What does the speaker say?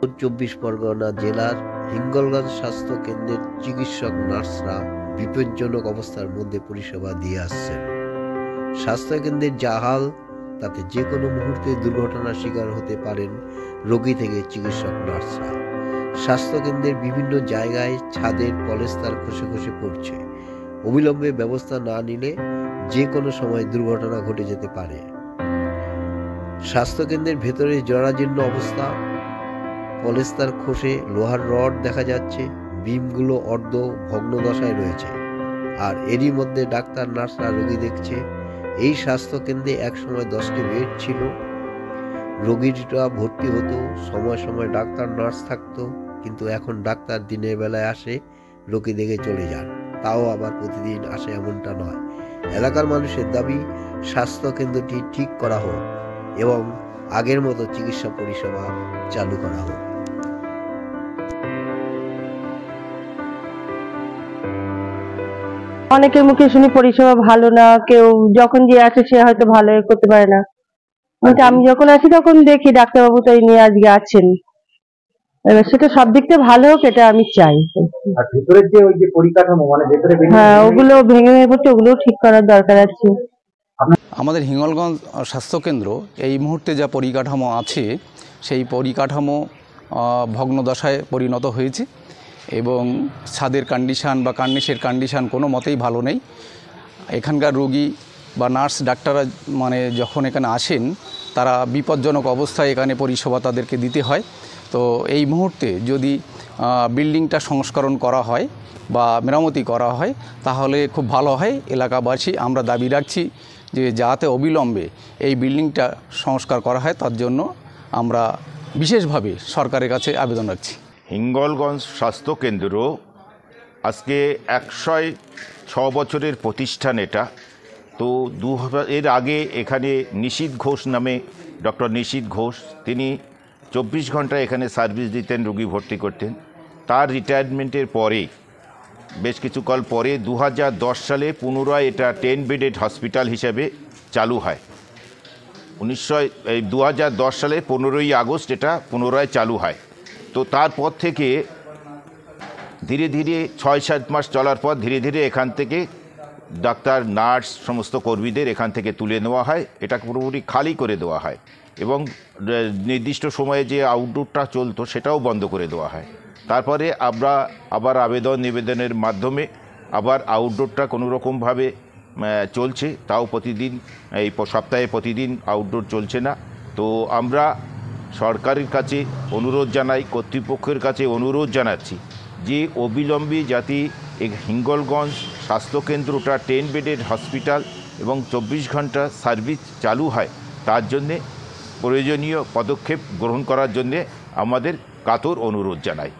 চব্বিশ পরগনা জেলার হিঙ্গলগঞ্জ স্বাস্থ্য কেন্দ্রের চিকিৎসক নার্সরা বিপজ্জনক অবস্থার মধ্যে পরিষেবা দিয়ে আসছেন। স্বাস্থ্যকেন্দ্রের যা হাল, তাতে যে কোনো মুহূর্তে দুর্ঘটনার শিকার হতে পারেন রোগী থেকে চিকিৎসক নার্সরা। স্বাস্থ্যকেন্দ্রের বিভিন্ন জায়গায় ছাদের পলেস্তার খসে খসে পড়ছে। অবিলম্বে ব্যবস্থা না নিলে যে কোনো সময় দুর্ঘটনা ঘটে যেতে পারে। স্বাস্থ্যকেন্দ্রের ভেতরে জরাজীর্ণ অবস্থা, পলেস্তার খসে লোহার রড দেখা যাচ্ছে, বিমগুলো অর্ধ ভগ্ন দশায় রয়েছে। আর এরই মধ্যে ডাক্তার নার্সরা রোগী দেখছে। এই স্বাস্থ্যকেন্দ্রে একসময় 10টি বেড ছিল, রোগীরা ভর্তি হতো, সময় সময় ডাক্তার নার্স থাকতো, কিন্তু এখন ডাক্তার দিনের বেলায় আসে, রোগী দেখে চলে যান, তাও আবার প্রতিদিন আসে এমনটা নয়। এলাকার মানুষের দাবি স্বাস্থ্যকেন্দ্রটি ঠিক করা হোক এবং আগের মতো চিকিৎসা পরিষেবা চালু করা হোক। অনেকের মুখে শুনি পরিষেবা ভালো না, কেউ যখন যে আসে সে হয়তো ভালো করতে পারে না, কিন্তু আমি যখন আসি তখন দেখি ডাক্তারবাবু তো এই নিয়ে আজকে আছেন। এবার সেটা সব দিক থেকে ভালো হোক, এটা আমি চাই। আর ভিতরের যে ওই যে পরিকাঠামো, মানে ভেতরে ওগুলো ভেঙে ভেঙে পড়ছে, ওগুলো ঠিক করার দরকার আছে। আমাদের হিঙ্গলগঞ্জ স্বাস্থ্যকেন্দ্র এই মুহূর্তে যা পরিকাঠামো আছে, সেই পরিকাঠামো ভগ্নদশায় পরিণত হয়েছে এবং ছাদের কন্ডিশান বা কার্নিশের কন্ডিশান কোনো মতেই ভালো নেই। এখানকার রোগী বা নার্স ডাক্তাররা যখন এখানে আসেন, তারা বিপজ্জনক অবস্থায় এখানে পরিষেবা তাদেরকে দিতে হয়। তো এই মুহূর্তে যদি বিল্ডিংটা সংস্করণ করা হয় বা মেরামতি করা হয় তাহলে খুব ভালো হয়। এলাকাবাসী আমরা দাবি রাখছি যে যাতে অবিলম্বে এই বিল্ডিংটা সংস্কার করা হয়, তার জন্য আমরা বিশেষভাবে সরকারের কাছে আবেদন রাখছি। হিঙ্গলগঞ্জ স্বাস্থ্যকেন্দ্র আজকে 106 বছরের প্রতিষ্ঠান এটা। তো এর আগে এখানে নিশীথ ঘোষ নামে ডক্টর নিশীথ ঘোষ, তিনি 24 ঘন্টা এখানে সার্ভিস দিতেন, রোগী ভর্তি করতেন। তার রিটায়ারমেন্টের পরে বেশ কিছুকাল পরে 2010 সালে পুনরায় এটা 10 বেডেড হসপিটাল হিসেবে চালু হয়। 2010 সালে 15ই আগস্ট এটা পুনরায় চালু হয়। তো তারপর থেকে ধীরে ধীরে 6-7 মাস চলার পর ধীরে ধীরে এখান থেকে ডাক্তার নার্স সমস্ত কর্মীদের এখান থেকে তুলে নেওয়া হয়, এটা পুরোপুরি খালি করে দেওয়া হয় এবং নির্দিষ্ট সময়ে যে আউটডোরটা চলতো সেটাও বন্ধ করে দেওয়া হয়। তারপরে আমরা আবার নিবেদনের মাধ্যমে আবার আউটডোরটা কোনো রকমভাবে চলছে, তাও প্রতিদিন এই সপ্তাহে প্রতিদিন আউটডোর চলছে না। তো আমরা সরকারের কাছে অনুরোধ জানাই, কর্তৃপক্ষের কাছে অনুরোধ জানাচ্ছি যে অবিলম্বে যাতে এই হিঙ্গলগঞ্জ স্বাস্থ্যকেন্দ্রটা 10 বেডেড হসপিটাল এবং 24 ঘন্টা সার্ভিস চালু হয়, তার জন্যে প্রয়োজনীয় পদক্ষেপ গ্রহণ করার জন্যে আমাদের কাতর অনুরোধ জানাই।